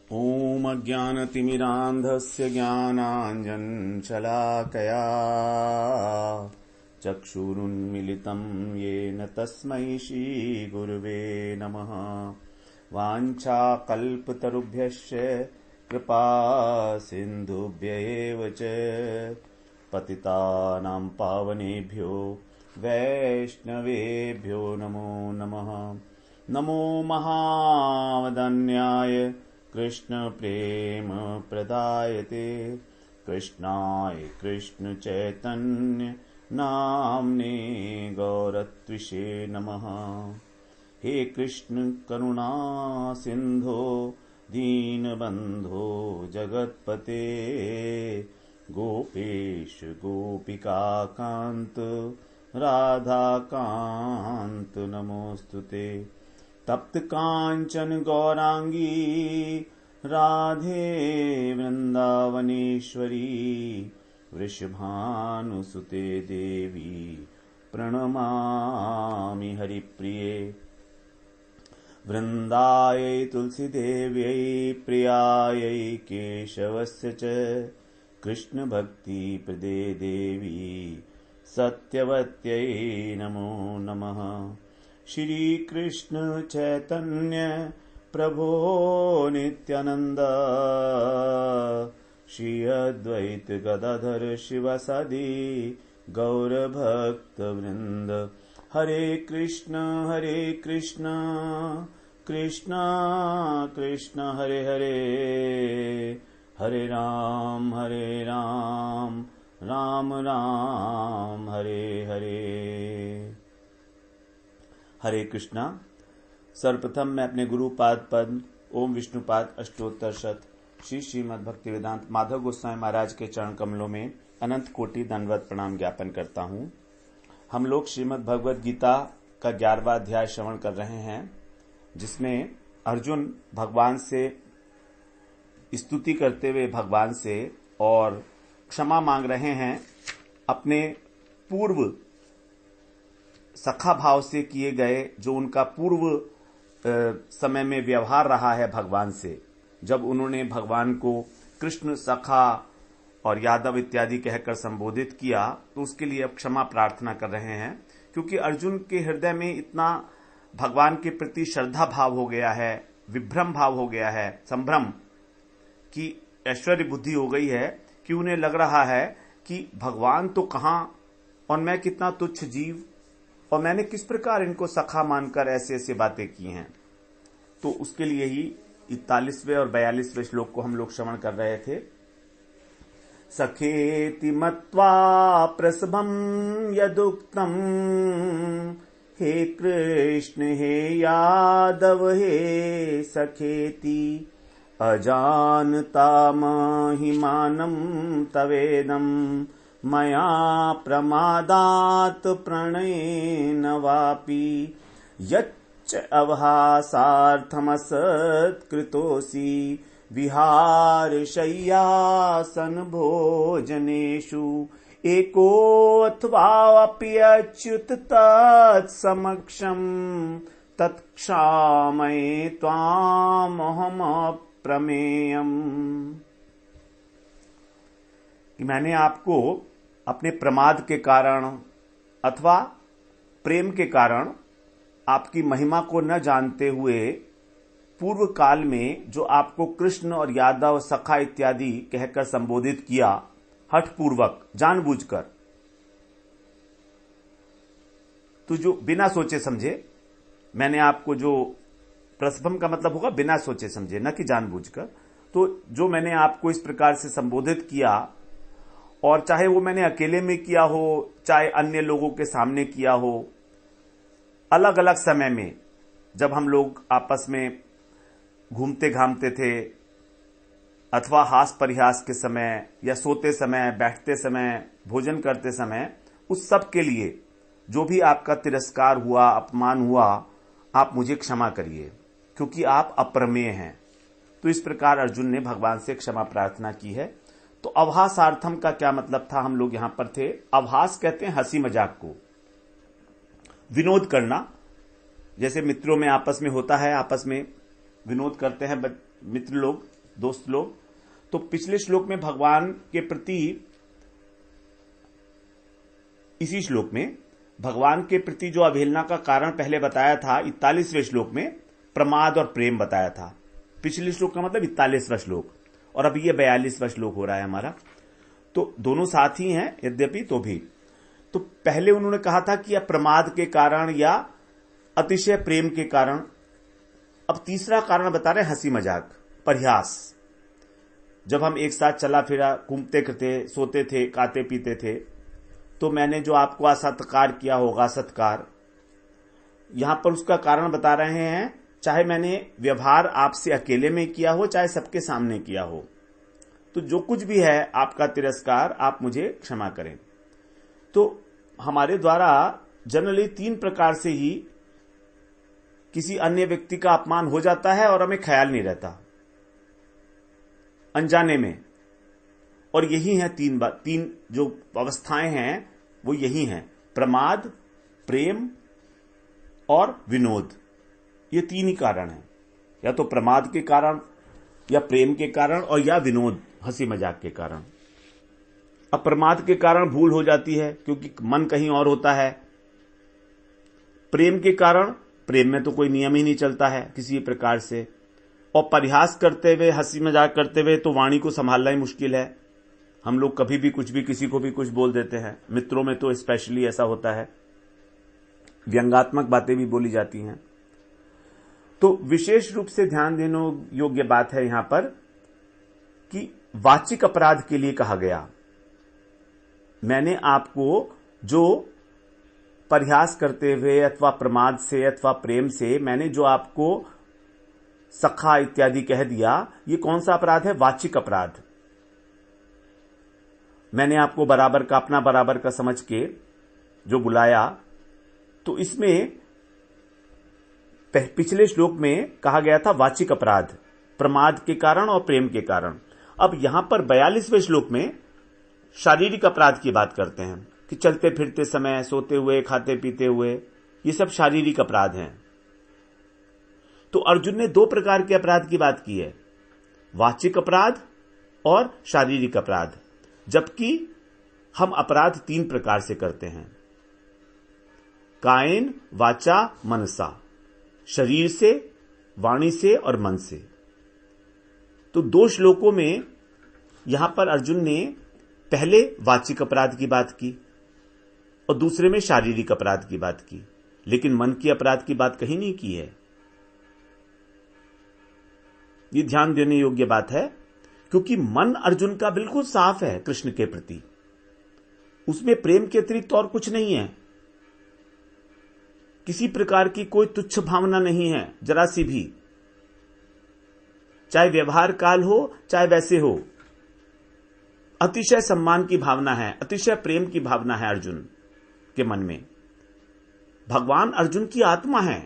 ॐ अज्ञानतिमिरान्धस्य ज्ञानाञ्जनशलाकया चक्षुरुन्मीलितं येन तस्मै श्रीगुरुवे नमः। वाञ्छाकल्पतरुभ्यश्च कृपा सिन्धुभ्यैव च पतितानां पावनेभ्यो वैष्णवेभ्यो नमो नमः। नमो महावदन्याय कृष्ण प्रेम प्रदायते कृष्णाय कृष्ण चैतन्य नाम्ने गौरत्विषे नमः। हे कृष्ण करुणा सिंधो दीनबंधो जगत्पते गोपेश गोपिका कांत राधा कांत नमोस्तुते। तप्त कांचन गौरांगी राधे वृंदावनेश्वरी वृषभानुसुते देवी प्रणमामि हरिप्रिये। वृंदायै तुलसीदेव्यै प्रियायै केशवस्य च कृष्णभक्तिप्रदे देवी सत्यवत्यै नमो नमः। श्री कृष्ण चैतन्य प्रभो नित्यानंद श्री अद्वैत गदाधर शिवासादि गौर भक्त वृंद। हरे कृष्ण कृष्ण कृष्ण हरे हरे, हरे राम राम राम हरे हरे। हरे कृष्णा। सर्वप्रथम मैं अपने गुरु पाद पद्म ओम विष्णुपाद अष्टोत्तर शत श्री श्रीमद् भक्ति वेदांत माधव गोस्वामी महाराज के चरण कमलों में अनंत कोटि दंडवत प्रणाम ज्ञापन करता हूँ। हम लोग श्रीमद् भगवद गीता का 11वां अध्याय श्रवण कर रहे हैं, जिसमें अर्जुन भगवान से स्तुति करते हुए भगवान से और क्षमा मांग रहे हैं अपने पूर्व सखा भाव से किए गए जो उनका पूर्व समय में व्यवहार रहा है भगवान से, जब उन्होंने भगवान को कृष्ण सखा और यादव इत्यादि कहकर संबोधित किया, तो उसके लिए अब क्षमा प्रार्थना कर रहे हैं। क्योंकि अर्जुन के हृदय में इतना भगवान के प्रति श्रद्धा भाव हो गया है, विभ्रम भाव हो गया है, संभ्रम की ऐश्वर्य बुद्धि हो गई है कि उन्हें लग रहा है कि भगवान तो कहां और मैं कितना तुच्छ जीव, और मैंने किस प्रकार इनको सखा मानकर ऐसे ऐसे बातें की हैं। तो उसके लिए ही 41वें और 42वें श्लोक को हम लोग श्रवण कर रहे थे। सखेति मत्वा प्रसभं यदुक्तम् हे कृष्ण हे यादव हे सखेति अजानता महिमानं तवेदम् मया प्रमादात् प्रणयेन वापि यच्च अवहासार्थमसत्कृतोऽसि विहारशय्यासन भोजनेषु एकोऽथवापि अच्युत तत्समक्षम् तत्क्षामये त्वामहमप्रमेयम्। कि मैंने आपको अपने प्रमाद के कारण अथवा प्रेम के कारण आपकी महिमा को न जानते हुए पूर्व काल में जो आपको कृष्ण और यादव सखा इत्यादि कहकर संबोधित किया, हठपूर्वक जानबूझकर, तो जो बिना सोचे समझे मैंने आपको जो प्रसभम का मतलब होगा बिना सोचे समझे, न कि जानबूझकर, तो जो मैंने आपको इस प्रकार से संबोधित किया, और चाहे वो मैंने अकेले में किया हो, चाहे अन्य लोगों के सामने किया हो, अलग अलग समय में जब हम लोग आपस में घूमते घामते थे, अथवा हास परिहास के समय या सोते समय, बैठते समय, भोजन करते समय, उस सब के लिए जो भी आपका तिरस्कार हुआ, अपमान हुआ, आप मुझे क्षमा करिए, क्योंकि आप अप्रमेय हैं। तो इस प्रकार अर्जुन ने भगवान से क्षमा प्रार्थना की है। तो अवहासार्थम का क्या मतलब था, हम लोग यहां पर थे। अवहास कहते हैं हंसी मजाक को, विनोद करना, जैसे मित्रों में आपस में होता है, आपस में विनोद करते हैं मित्र लोग, 2 श्लोक। तो पिछले श्लोक में भगवान के प्रति, इसी श्लोक में भगवान के प्रति जो अवहेलना का कारण पहले बताया था, 41वें श्लोक में प्रमाद और प्रेम बताया था। पिछले श्लोक का मतलब 41वां श्लोक, और अब ये 42वां श्लोक हो रहा है हमारा। तो दोनों साथ ही हैं यद्यपि, तो भी। तो पहले उन्होंने कहा था कि या प्रमाद के कारण या अतिशय प्रेम के कारण। अब तीसरा कारण बता रहे हंसी मजाक, परिहास। जब हम एक साथ चला फिरा, घूमते करते, सोते थे, खाते पीते थे, तो मैंने जो आपको असत्कार किया होगा, सत्कार, यहां पर उसका कारण बता रहे हैं। चाहे मैंने व्यवहार आपसे अकेले में किया हो, चाहे सबके सामने किया हो, तो जो कुछ भी है आपका तिरस्कार, आप मुझे क्षमा करें। तो हमारे द्वारा जनरली 3 प्रकार से ही किसी अन्य व्यक्ति का अपमान हो जाता है और हमें ख्याल नहीं रहता, अनजाने में। और यही है 3 जो अवस्थाएं हैं, वो यही हैं: प्रमाद, प्रेम और विनोद। ये 3 ही कारण हैं, या तो प्रमाद के कारण, या प्रेम के कारण, और या विनोद, हंसी मजाक के कारण। अब प्रमाद के कारण भूल हो जाती है क्योंकि मन कहीं और होता है। प्रेम के कारण, प्रेम में तो कोई नियम ही नहीं चलता है किसी प्रकार से। और परिहास करते हुए, हंसी मजाक करते हुए तो वाणी को संभालना ही मुश्किल है। हम लोग कभी भी कुछ भी, किसी को भी कुछ बोल देते हैं। मित्रों में तो स्पेशली ऐसा होता है, व्यंग्यात्मक बातें भी बोली जाती हैं। तो विशेष रूप से ध्यान देने योग्य बात है यहां पर कि वाचिक अपराध के लिए कहा गया। मैंने आपको जो परिहास करते हुए अथवा प्रमाद से अथवा प्रेम से मैंने जो आपको सखा इत्यादि कह दिया, ये कौन सा अपराध है? वाचिक अपराध। मैंने आपको बराबर का, अपना बराबर का समझ के जो बुलाया, तो इसमें पिछले श्लोक में कहा गया था वाचिक अपराध, प्रमाद के कारण और प्रेम के कारण। अब यहां पर 42वें श्लोक में शारीरिक अपराध की बात करते हैं कि चलते फिरते समय, सोते हुए, खाते पीते हुए, ये सब शारीरिक अपराध हैं। तो अर्जुन ने 2 प्रकार के अपराध की बात की है, वाचिक अपराध और शारीरिक अपराध, जबकि हम अपराध 3 प्रकार से करते हैं: कायेन, वाचा, मनसा, शरीर से, वाणी से और मन से। तो 2 श्लोकों में यहां पर अर्जुन ने पहले वाचिक अपराध की बात की और दूसरे में शारीरिक अपराध की बात की, लेकिन मन की अपराध की बात कहीं नहीं की है। ये ध्यान देने योग्य बात है, क्योंकि मन अर्जुन का बिल्कुल साफ है कृष्ण के प्रति। उसमें प्रेम के अतिरिक्त और कुछ नहीं है, किसी प्रकार की कोई तुच्छ भावना नहीं है, जरा सी भी, चाहे व्यवहार काल हो चाहे वैसे हो। अतिशय सम्मान की भावना है, अतिशय प्रेम की भावना है अर्जुन के मन में। भगवान अर्जुन की आत्मा है,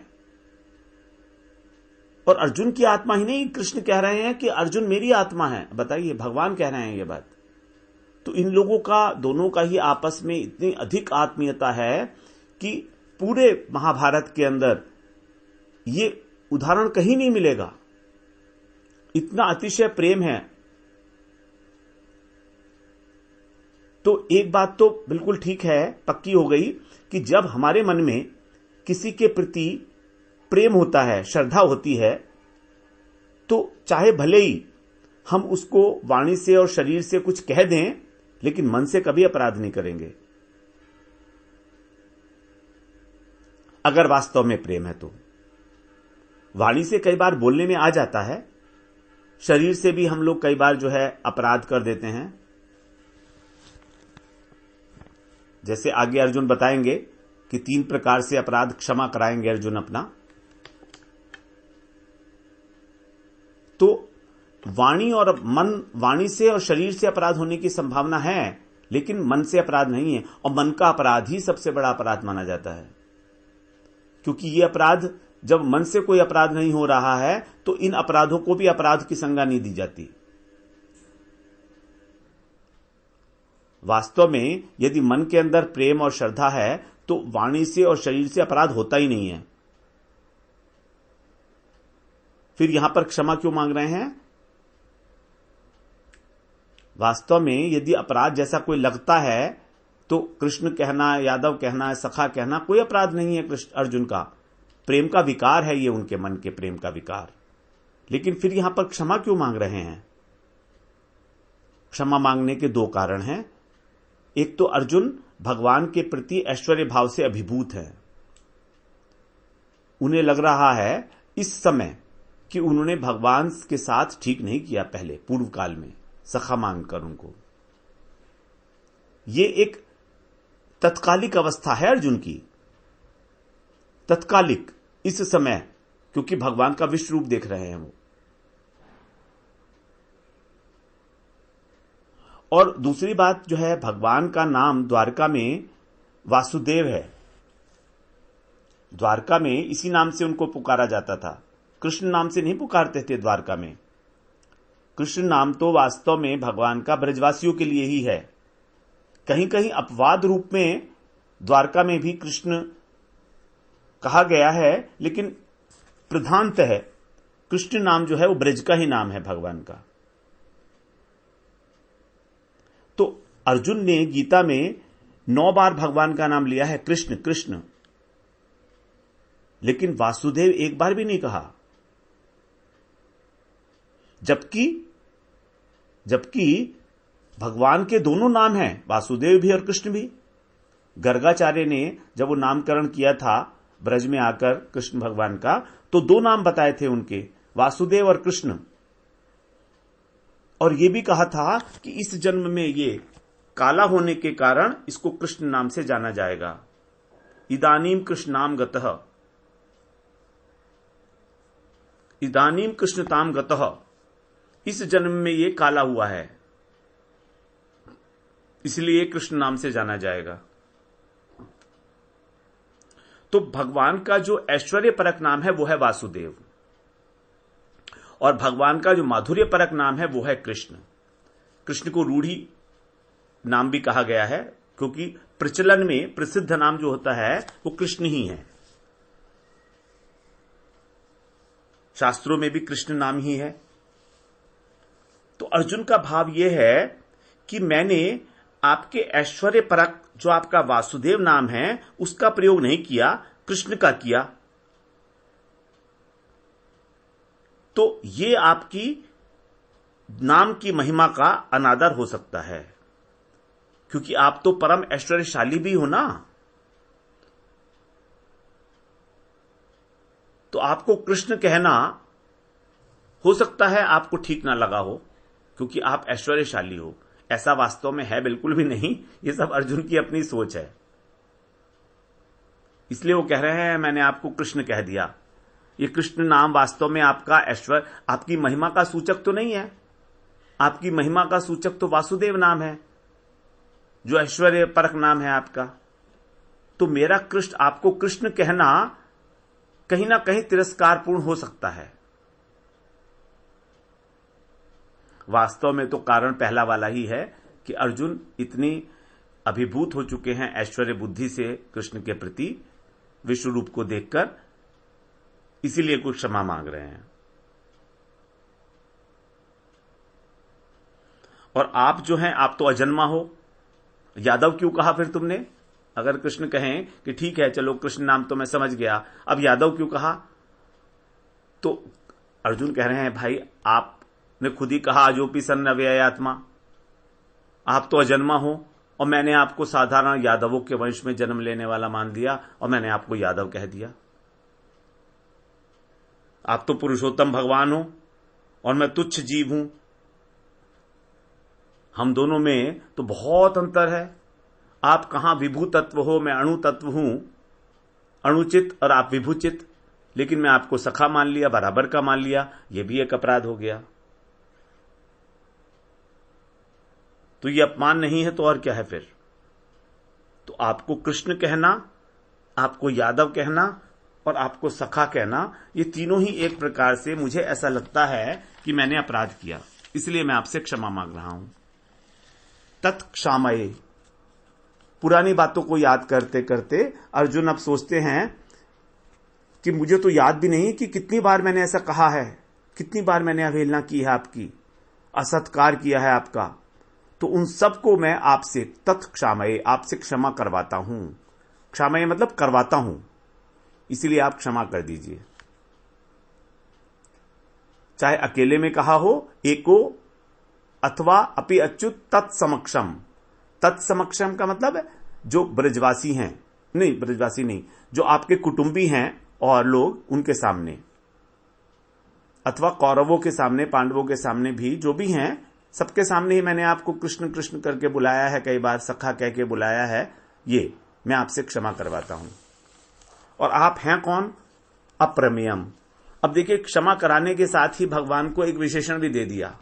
और अर्जुन की आत्मा ही नहीं, कृष्ण कह रहे हैं कि अर्जुन मेरी आत्मा है। बताइए, भगवान कह रहे हैं ये बात। तो इन लोगों का, दोनों का ही आपस में इतनी अधिक आत्मीयता है कि पूरे महाभारत के अंदर ये उदाहरण कहीं नहीं मिलेगा, इतना अतिशय प्रेम है। तो एक बात तो बिल्कुल ठीक है, पक्की हो गई कि जब हमारे मन में किसी के प्रति प्रेम होता है, श्रद्धा होती है, तो चाहे भले ही हम उसको वाणी से और शरीर से कुछ कह दें, लेकिन मन से कभी अपराध नहीं करेंगे, अगर वास्तव में प्रेम है तो। वाणी से कई बार बोलने में आ जाता है, शरीर से भी हम लोग कई बार जो है अपराध कर देते हैं। जैसे आगे अर्जुन बताएंगे कि 3 प्रकार से अपराध क्षमा कराएंगे अर्जुन अपना। तो वाणी और मन, वाणी से और शरीर से अपराध होने की संभावना है, लेकिन मन से अपराध नहीं है। और मन का अपराध ही सबसे बड़ा अपराध माना जाता है, क्योंकि ये अपराध, जब मन से कोई अपराध नहीं हो रहा है तो इन अपराधों को भी अपराध की संज्ञा नहीं दी जाती। वास्तव में यदि मन के अंदर प्रेम और श्रद्धा है तो वाणी से और शरीर से अपराध होता ही नहीं है। फिर यहां पर क्षमा क्यों मांग रहे हैं? वास्तव में यदि अपराध जैसा कोई लगता है तो कृष्ण कहना, यादव कहना, सखा कहना कोई अपराध नहीं है। कृष्ण अर्जुन का प्रेम का विकार है, ये उनके मन के प्रेम का विकार। लेकिन फिर यहां पर क्षमा क्यों मांग रहे हैं? क्षमा मांगने के दो कारण हैं। एक तो अर्जुन भगवान के प्रति ऐश्वर्य भाव से अभिभूत है। उन्हें लग रहा है इस समय कि उन्होंने भगवान के साथ ठीक नहीं किया पहले पूर्व काल में, सखा मांगकर उनको। ये एक तत्कालिक अवस्था है अर्जुन की, तत्कालिक इस समय, क्योंकि भगवान का विश्व रूप देख रहे हैं वो। और दूसरी बात जो है, भगवान का नाम द्वारका में वासुदेव है। द्वारका में इसी नाम से उनको पुकारा जाता था, कृष्ण नाम से नहीं पुकारते थे द्वारका में। कृष्ण नाम तो वास्तव में भगवान का ब्रजवासियों के लिए ही है। कहीं कहीं अपवाद रूप में द्वारका में भी कृष्ण कहा गया है, लेकिन प्रधानतः कृष्ण नाम जो है वो ब्रज का ही नाम है भगवान का। तो अर्जुन ने गीता में 9 बार भगवान का नाम लिया है, कृष्ण कृष्ण, लेकिन वासुदेव एक बार भी नहीं कहा। जबकि भगवान के दोनों नाम हैं, वासुदेव भी और कृष्ण भी। गर्गाचार्य ने जब वो नामकरण किया था ब्रज में आकर कृष्ण भगवान का, तो 2 नाम बताए थे उनके, वासुदेव और कृष्ण। और ये भी कहा था कि इस जन्म में ये काला होने के कारण इसको कृष्ण नाम से जाना जाएगा। इदानीम कृष्णाम गतः, इदानीम कृष्णताम गतः, इस जन्म में ये काला हुआ है, इसलिए कृष्ण नाम से जाना जाएगा। तो भगवान का जो ऐश्वर्य परक नाम है वो है वासुदेव, और भगवान का जो माधुर्य परक नाम है वो है कृष्ण। कृष्ण को रूढ़ी नाम भी कहा गया है, क्योंकि प्रचलन में प्रसिद्ध नाम जो होता है वो कृष्ण ही है। शास्त्रों में भी कृष्ण नाम ही है। तो अर्जुन का भाव यह है कि मैंने आपके ऐश्वर्य परक जो आपका वासुदेव नाम है उसका प्रयोग नहीं किया, कृष्ण का किया। तो ये आपकी नाम की महिमा का अनादर हो सकता है, क्योंकि आप तो परम ऐश्वर्यशाली भी हो ना। तो आपको कृष्ण कहना हो सकता है आपको ठीक ना लगा हो, क्योंकि आप ऐश्वर्यशाली हो। ऐसा वास्तव में है बिल्कुल भी नहीं, ये सब अर्जुन की अपनी सोच है। इसलिए वो कह रहे हैं मैंने आपको कृष्ण कह दिया। ये कृष्ण नाम वास्तव में आपका ऐश्वर्य, आपकी महिमा का सूचक तो नहीं है। आपकी महिमा का सूचक तो वासुदेव नाम है, जो ऐश्वर्य परक नाम है आपका। तो मेरा कृष्ण, आपको कृष्ण कहना कहीं ना कहीं तिरस्कारपूर्ण हो सकता है। वास्तव में तो कारण पहला वाला ही है कि अर्जुन इतनी अभिभूत हो चुके हैं ऐश्वर्य बुद्धि से कृष्ण के प्रति, विश्व रूप को देखकर, इसीलिए कुछ क्षमा मांग रहे हैं। और आप जो हैं, आप तो अजन्मा हो। यादव क्यों कहा फिर तुमने? अगर कृष्ण कहें कि ठीक है चलो कृष्ण नाम तो मैं समझ गया, अब यादव क्यों कहा? तो अर्जुन कह रहे हैं भाई आपने खुद ही कहा अजोपि सन् अव्ययात्मा, आप तो अजन्मा हो और मैंने आपको साधारण यादवों के वंश में जन्म लेने वाला मान दिया और मैंने आपको यादव कह दिया। आप तो पुरुषोत्तम भगवान हो और मैं तुच्छ जीव हूं। हम दोनों में तो बहुत अंतर है। आप कहां विभू तत्व हो, मैं अणु तत्व हूं, अणुचित, और आप विभुचित। लेकिन मैं आपको सखा मान लिया, बराबर का मान लिया, यह भी एक अपराध हो गया। तो ये अपमान नहीं है तो और क्या है फिर? तो आपको कृष्ण कहना, आपको यादव कहना और आपको सखा कहना, ये तीनों ही एक प्रकार से मुझे ऐसा लगता है कि मैंने अपराध किया, इसलिए मैं आपसे क्षमा मांग रहा हूं। तत्क्षामये। पुरानी बातों को याद करते करते अर्जुन अब सोचते हैं कि मुझे तो याद भी नहीं कि कितनी बार मैंने ऐसा कहा है, कितनी बार मैंने अवहेलना की है आपकी, असत्कार किया है आपका। तो उन सबको मैं आपसे तत्क्षामये, आपसे क्षमा करवाता हूं। क्षामये मतलब करवाता हूं, इसीलिए आप क्षमा कर दीजिए। चाहे अकेले में कहा हो, एको अथवा अपि अच्युत तत्समक्षम। तत्समक्षम का मतलब है जो ब्रजवासी हैं, नहीं ब्रजवासी नहीं, जो आपके कुटुंबी हैं और लोग, उनके सामने, अथवा कौरवों के सामने, पांडवों के सामने भी, जो भी हैं सबके सामने ही मैंने आपको कृष्ण कृष्ण करके बुलाया है, कई बार सखा कह के बुलाया है, ये मैं आपसे क्षमा करवाता हूं। और आप हैं कौन? अप्रमेयम। अब देखिए, क्षमा कराने के साथ ही भगवान को एक विशेषण भी दे दिया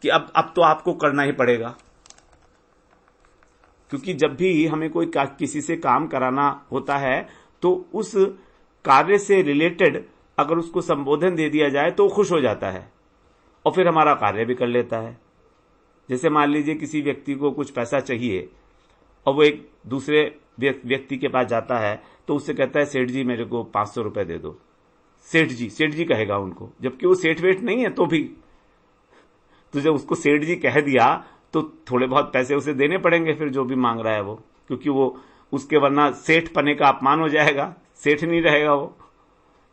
कि अब तो आपको करना ही पड़ेगा, क्योंकि जब भी हमें कोई किसी से काम कराना होता है तो उस कार्य से रिलेटेड अगर उसको संबोधन दे दिया जाए तो खुश हो जाता है और फिर हमारा कार्य भी कर लेता है। जैसे मान लीजिए किसी व्यक्ति को कुछ पैसा चाहिए और वो एक दूसरे व्यक्ति के पास जाता है तो उससे कहता है, सेठ जी मेरे को 500 रुपए दे दो। सेठ जी कहेगा उनको, जबकि वो सेठ वेठ नहीं है तो भी। तो जब उसको सेठ जी कह दिया तो थोड़े बहुत पैसे उसे देने पड़ेंगे फिर, जो भी मांग रहा है वो, क्योंकि वो उसके वरना सेठ पने का अपमान हो जाएगा, सेठ नहीं रहेगा वो।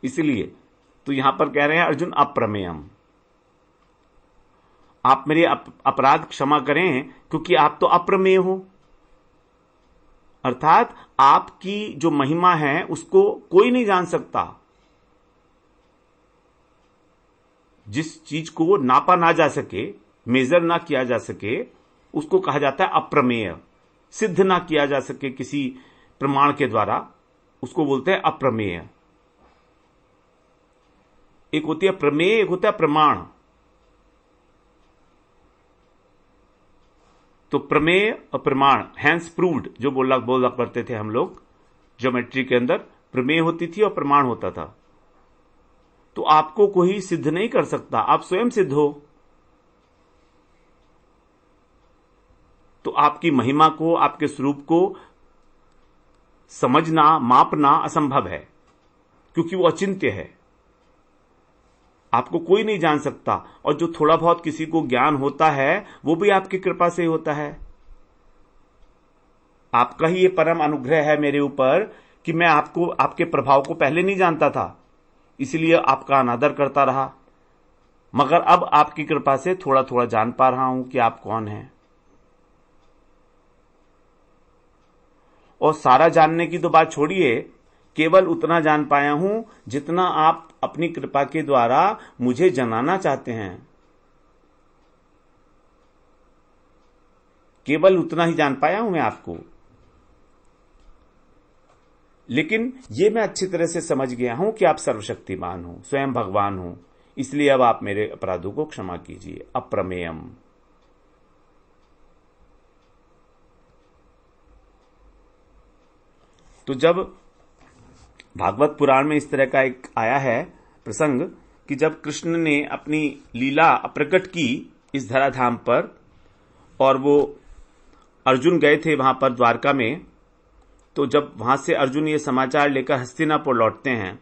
इसलिए तो यहां पर कह रहे हैं अर्जुन अप्रमेयम, आप मेरे अपराध क्षमा करें क्योंकि आप तो अप्रमेय हो। अर्थात आपकी जो महिमा है उसको कोई नहीं जान सकता। जिस चीज को नापा ना जा सके, मेजर ना किया जा सके, उसको कहा जाता है अप्रमेय। सिद्ध ना किया जा सके किसी प्रमाण के द्वारा, उसको बोलते हैं अप्रमेय। एक होती है प्रमेय, एक होता है प्रमाण। तो प्रमेय और प्रमाण, हैंस प्रूव्ड जो बोला करते थे हम लोग ज्योमेट्री के अंदर, प्रमेय होती थी और प्रमाण होता था। तो आपको कोई सिद्ध नहीं कर सकता, आप स्वयं सिद्ध हो। तो आपकी महिमा को, आपके स्वरूप को समझना, मापना असंभव है, क्योंकि वो अचिंत्य है, आपको कोई नहीं जान सकता। और जो थोड़ा बहुत किसी को ज्ञान होता है वो भी आपकी कृपा से ही होता है। आपका ही ये परम अनुग्रह है मेरे ऊपर कि मैं आपको, आपके प्रभाव को पहले नहीं जानता था, इसलिए आपका अनादर करता रहा, मगर अब आपकी कृपा से थोड़ा थोड़ा जान पा रहा हूं कि आप कौन हैं। और सारा जानने की तो बात छोड़िए, केवल उतना जान पाया हूं जितना आप अपनी कृपा के द्वारा मुझे जनाना चाहते हैं। केवल उतना ही जान पाया हूं मैं आपको, लेकिन ये मैं अच्छी तरह से समझ गया हूं कि आप सर्वशक्तिमान हो, स्वयं भगवान हो, इसलिए अब आप मेरे अपराधों को क्षमा कीजिए। अप्रमेयम। तो जब भागवत पुराण में इस तरह का एक आया है प्रसंग कि जब कृष्ण ने अपनी लीला प्रकट की इस धराधाम पर और वो अर्जुन गए थे वहां पर द्वारका में, तो जब वहां से अर्जुन ये समाचार लेकर हस्तिनापुर लौटते हैं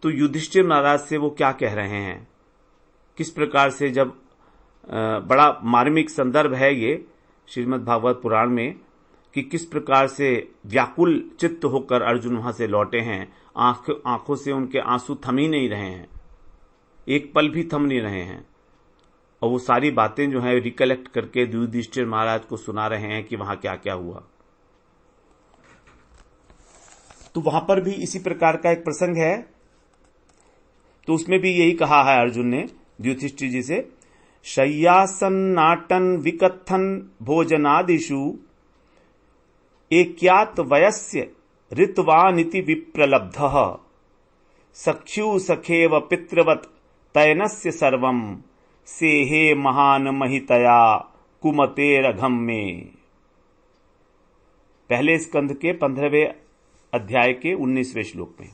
तो युधिष्ठिर महाराज से वो क्या कह रहे हैं, किस प्रकार से, जब बड़ा मार्मिक संदर्भ है ये श्रीमद् भागवत पुराण में कि किस प्रकार से व्याकुल चित्त होकर अर्जुन वहां से लौटे हैं। आंखों से उनके आंसू थम ही नहीं रहे हैं, एक पल भी थम नहीं रहे हैं, और वो सारी बातें जो है रिकलेक्ट करके युधिष्ठिर महाराज को सुना रहे हैं कि वहां क्या क्या हुआ। तो वहां पर भी इसी प्रकार का एक प्रसंग है। तो उसमें भी यही कहा है अर्जुन ने युधिष्ठिर जी से, शय्यासन नाटन विकथन भोजनादिषु एक्यात वयस्य ऋतवानिति विप्रलब्धः सख्यु सखेव पितृवत तैनस्य सर्वम सेहे महान महितया कुमतेरघम में। पहले स्कंध के 15वें अध्याय के 19वें श्लोक में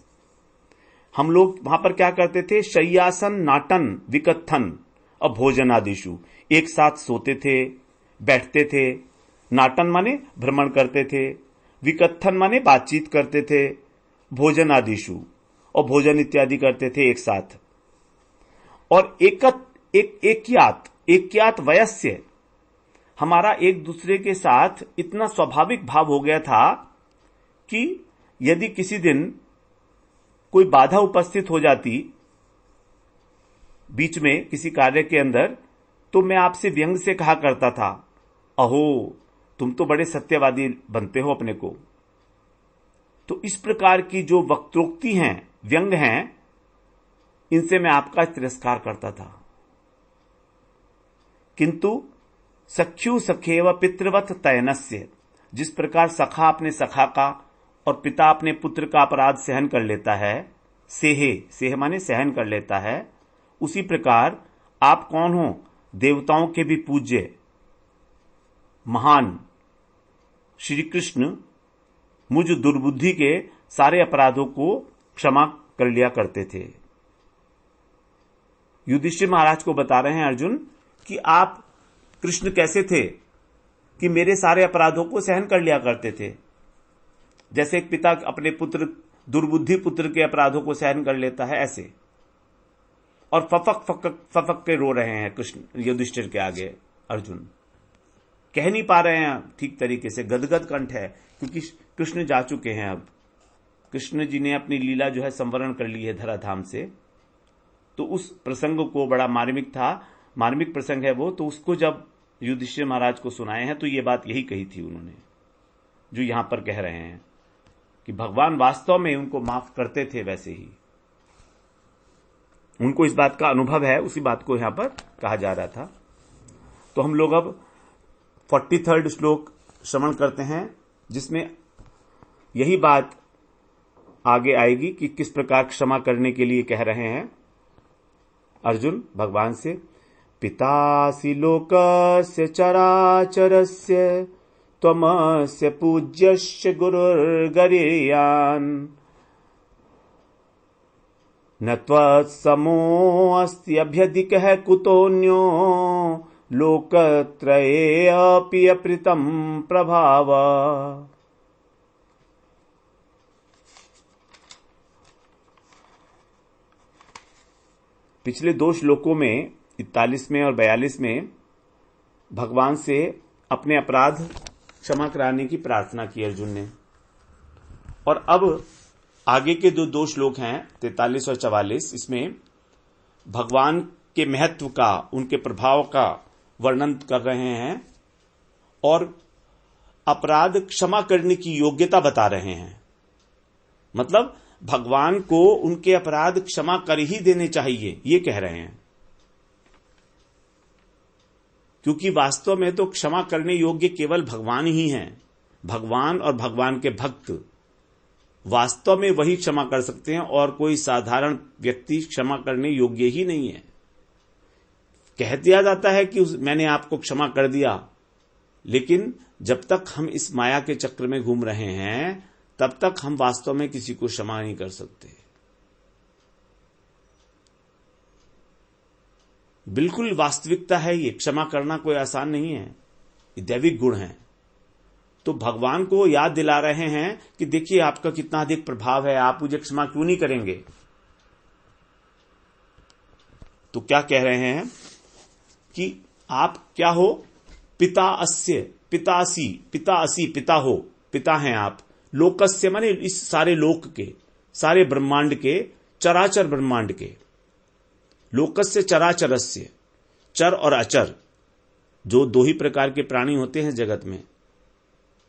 हम लोग वहां पर क्या करते थे, शय्यासन नाटन विकथन और भोजनादिषु, एक साथ सोते थे, बैठते थे। नाटन माने भ्रमण करते थे, विकथन माने बातचीत करते थे, भोजन आदिशु और भोजन इत्यादि करते थे एक साथ। और एक्यात वयस्य, हमारा एक दूसरे के साथ इतना स्वाभाविक भाव हो गया था कि यदि किसी दिन कोई बाधा उपस्थित हो जाती बीच में किसी कार्य के अंदर, तो मैं आपसे व्यंग से कहा करता था, अहो तुम तो बड़े सत्यवादी बनते हो अपने को। तो इस प्रकार की जो वक्रोक्ति हैं, व्यंग हैं, इनसे मैं आपका तिरस्कार करता था। किंतु सख्यु सखेव पितृवत तयनस्य, जिस प्रकार सखा अपने सखा का और पिता अपने पुत्र का अपराध सहन कर लेता है, सेह माने सहन कर लेता है, उसी प्रकार आप कौन हो? देवताओं के भी पूज्य महान श्री कृष्ण मुझ दुर्बुद्धि के सारे अपराधों को क्षमा कर लिया करते थे। युधिष्ठिर महाराज को बता रहे हैं अर्जुन कि आप कृष्ण कैसे थे कि मेरे सारे अपराधों को सहन कर लिया करते थे। जैसे एक पिता अपने पुत्र दुर्बुद्धि पुत्र के अपराधों को सहन कर लेता है, ऐसे। और फफक के रो रहे हैं कृष्ण युधिष्ठिर के आगे अर्जुन, कह नहीं पा रहे हैं ठीक तरीके से, गदगद कंठ है, क्योंकि कृष्ण जा चुके हैं। अब कृष्ण जी ने अपनी लीला जो है संवरण कर ली है धराधाम से। तो उस प्रसंग को बड़ा मार्मिक था, मार्मिक प्रसंग है वो, तो उसको जब युधिष्ठिर महाराज को सुनाए हैं तो ये बात यही कही थी उन्होंने, जो यहां पर कह रहे हैं कि भगवान वास्तव में उनको माफ करते थे वैसे ही। उनको इस बात का अनुभव है, उसी बात को यहां पर कहा जा रहा था। तो हम लोग अब 43rd श्लोक श्रवण करते हैं, जिसमें यही बात आगे आएगी कि किस प्रकार क्षमा करने के लिए कह रहे हैं अर्जुन भगवान से। पितासि लोकस्य चराचरस्य त्वमस्य पूज्यस्य गुरुर्गरीयान् न त्वत्समोऽस्ति अभ्यधिकः कुतोऽन्यो लोकत्रये अपि अप्रीतं प्रभाव। पिछले 2 श्लोकों में 41 में और 42 में भगवान से अपने अपराध क्षमा कराने की प्रार्थना की अर्जुन ने, और अब आगे के 2 श्लोक हैं 43 और 44, इसमें भगवान के महत्व का, उनके प्रभाव का वर्णन कर रहे हैं और अपराध क्षमा करने की योग्यता बता रहे हैं। मतलब भगवान को उनके अपराध क्षमा कर ही देने चाहिए, ये कह रहे हैं, क्योंकि वास्तव में तो क्षमा करने योग्य केवल भगवान ही हैं। भगवान और भगवान के भक्त वास्तव में वही क्षमा कर सकते हैं, और कोई साधारण व्यक्ति क्षमा करने योग्य ही नहीं है। कह दिया जाता है कि मैंने आपको क्षमा कर दिया, लेकिन जब तक हम इस माया के चक्र में घूम रहे हैं तब तक हम वास्तव में किसी को क्षमा नहीं कर सकते। बिल्कुल वास्तविकता है ये, क्षमा करना कोई आसान नहीं है, ये दैविक गुण है। तो भगवान को याद दिला रहे हैं कि देखिए आपका कितना अधिक प्रभाव है, आप मुझे क्षमा क्यों नहीं करेंगे। तो क्या कह रहे हैं कि आप क्या हो? पिता अस्य, पितासी, पिता असी, पिता हो, पिता हैं आप। लोकस्य माने इस सारे लोक के, सारे ब्रह्मांड के, चराचर ब्रह्मांड के। लोकस्य चराचरस्य, चर और अचर, जो 2 ही प्रकार के प्राणी होते हैं जगत में,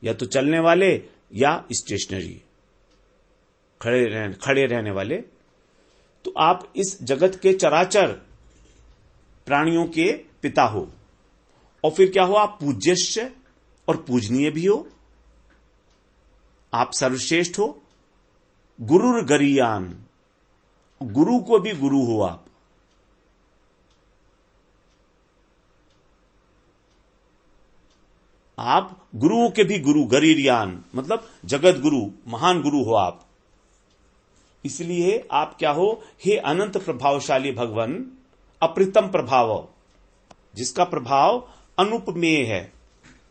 या तो चलने वाले या स्टेशनरी, खड़े रहने वाले। तो आप इस जगत के चराचर प्राणियों के पिता हो, और फिर क्या हो? आप पूज्यश्च, और पूजनीय भी हो, आप सर्वश्रेष्ठ हो। गुरुर गरीयान, गुरु को भी गुरु हो आप। आप गुरुओं के भी गुरु, गरीरियान मतलब जगत गुरु, महान गुरु हो आप। इसलिए आप क्या हो? हे अनंत प्रभावशाली भगवान, अप्रीतम प्रभाव, जिसका प्रभाव अनुपमेय है,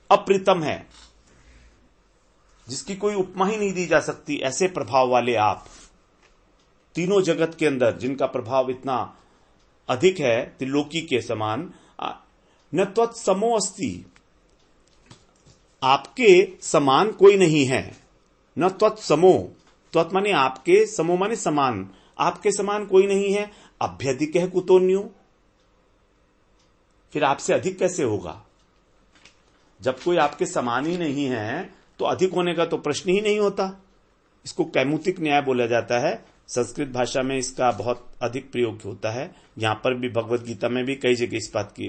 अप्रीतम है, जिसकी कोई उपमा ही नहीं दी जा सकती, ऐसे प्रभाव वाले आप। तीनों जगत के अंदर जिनका प्रभाव इतना अधिक है, त्रिलोकी के समान। न त्वत्समो अस्ति, आपके समान कोई नहीं है। न त्वत्समो, त्वत् माने आपके, समो माने समान, आपके समान कोई नहीं है। अभ्यधिक है कुतोन्यो, फिर आपसे अधिक कैसे होगा? जब कोई आपके समान ही नहीं है तो अधिक होने का तो प्रश्न ही नहीं होता। इसको कैमुतिक न्याय बोला जाता है। संस्कृत भाषा में इसका बहुत अधिक प्रयोग होता है। यहां पर भी भगवत गीता में भी कई जगह इस बात की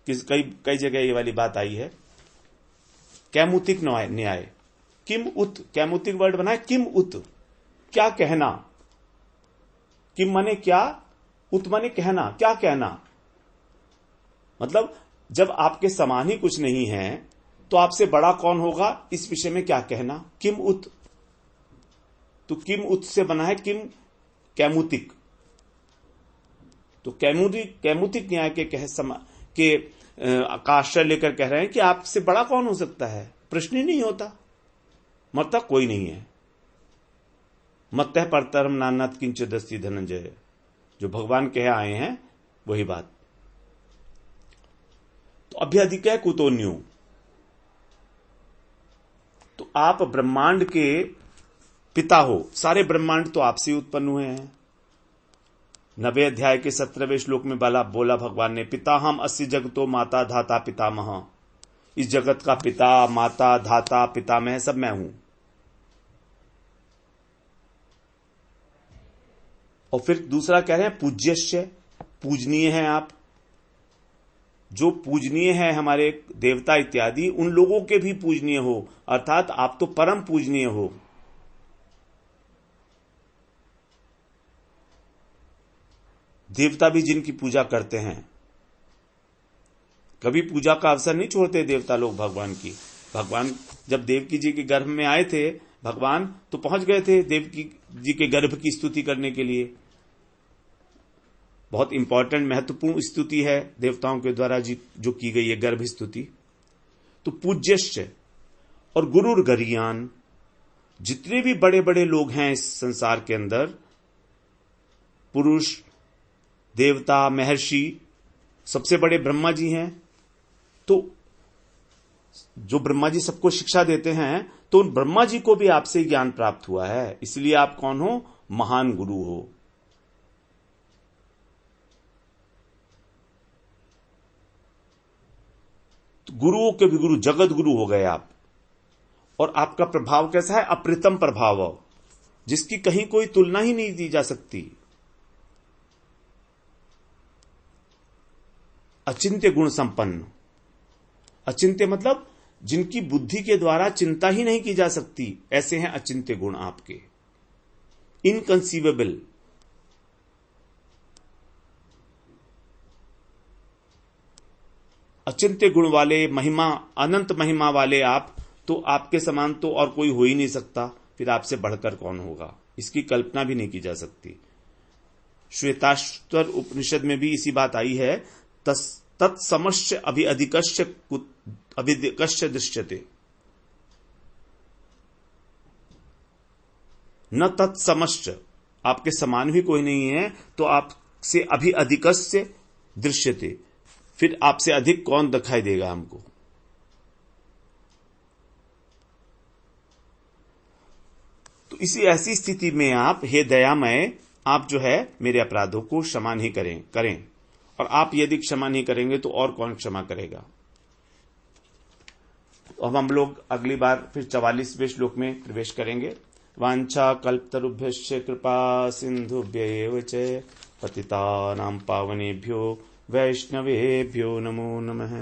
कई जगह ये वाली बात आई है। कैमुतिक न्याय, किम उत, कैमुतिक वर्ड बना है किम उत, क्या कहना। किम माने क्या, उत माने कहना, क्या कहना। मतलब जब आपके समान ही कुछ नहीं है तो आपसे बड़ा कौन होगा, इस विषय में क्या कहना। किम उत, तो किम उत से बना है किम कैमुतिक। तो कैमुतिक न्याय के आश्रय लेकर कह रहे हैं कि आपसे बड़ा कौन हो सकता है, प्रश्न ही नहीं होता। मतलब कोई नहीं है। मत्तः परतरम नान्यत् किंचिदस्ति धनंजय, जो भगवान कह आए हैं वही बात। तो अभ्यधिक है कुतोन्यो, तो आप ब्रह्मांड के पिता हो। सारे ब्रह्मांड तो आपसे उत्पन्न हुए हैं। 90 अध्याय के 17वें श्लोक में बोला भगवान ने, पिता हम अस्य जगतो माता धाता पितामह। इस जगत का पिता, माता, धाता, पितामह सब मैं हूं। और फिर दूसरा कह रहे हैं पूज्यश्य, पूजनीय हैं आप। जो पूजनीय है हमारे देवता इत्यादि, उन लोगों के भी पूजनीय हो, अर्थात आप तो परम पूजनीय हो। देवता भी जिनकी पूजा करते हैं, कभी पूजा का अवसर नहीं छोड़ते देवता लोग भगवान की। भगवान जब देवकी जी के गर्भ में आए थे भगवान, तो पहुंच गए थे देवकी जी के गर्भ की स्तुति करने के लिए। बहुत इंपॉर्टेंट महत्वपूर्ण स्तुति है देवताओं के द्वारा जो की गई है गर्भ स्तुति। तो पूज्यश्च और गुरुर गरियान, जितने भी बड़े बड़े लोग हैं इस संसार के अंदर, पुरुष, देवता, महर्षि, सबसे बड़े ब्रह्मा जी हैं। तो जो ब्रह्मा जी सबको शिक्षा देते हैं, तो उन ब्रह्मा जी को भी आपसे ज्ञान प्राप्त हुआ है। इसलिए आप कौन हो, महान गुरु हो। तो गुरुओं के भी गुरु, जगत गुरु हो गए आप। और आपका प्रभाव कैसा है, अप्रतिम प्रभाव, जिसकी कहीं कोई तुलना ही नहीं दी जा सकती। अचिंत्य गुण संपन्न, अचिंत्य मतलब जिनकी बुद्धि के द्वारा चिंता ही नहीं की जा सकती, ऐसे हैं अचिंत्य गुण आपके। इनकंसीवेबल, अचिंत्य गुण वाले, महिमा, अनंत महिमा वाले आप, तो आपके समान तो और कोई हो ही नहीं सकता। फिर आपसे बढ़कर कौन होगा, इसकी कल्पना भी नहीं की जा सकती। श्वेताश्वर उपनिषद में भी इसी बात आई है, तत्समश्च अभिधिकश्च दृश्यते, न तत्समश्च, आपके समान भी कोई नहीं है, तो आपसे अधिकस्य दृश्यते, फिर आपसे अधिक कौन दिखाई देगा हमको। तो इसी ऐसी स्थिति में आप, हे दयामय, आप जो है मेरे अपराधों को क्षमा नहीं करें। और आप यदि क्षमा नहीं करेंगे तो और कौन क्षमा करेगा। तो अब हम लोग अगली बार फिर 44वें श्लोक में प्रवेश करेंगे। वांछा कल्पतरुभ्यश्च कृपा सिंधुभ्यैव च पतितानां पावनेभ्यो वैष्णवेभ्यो नमो नमः।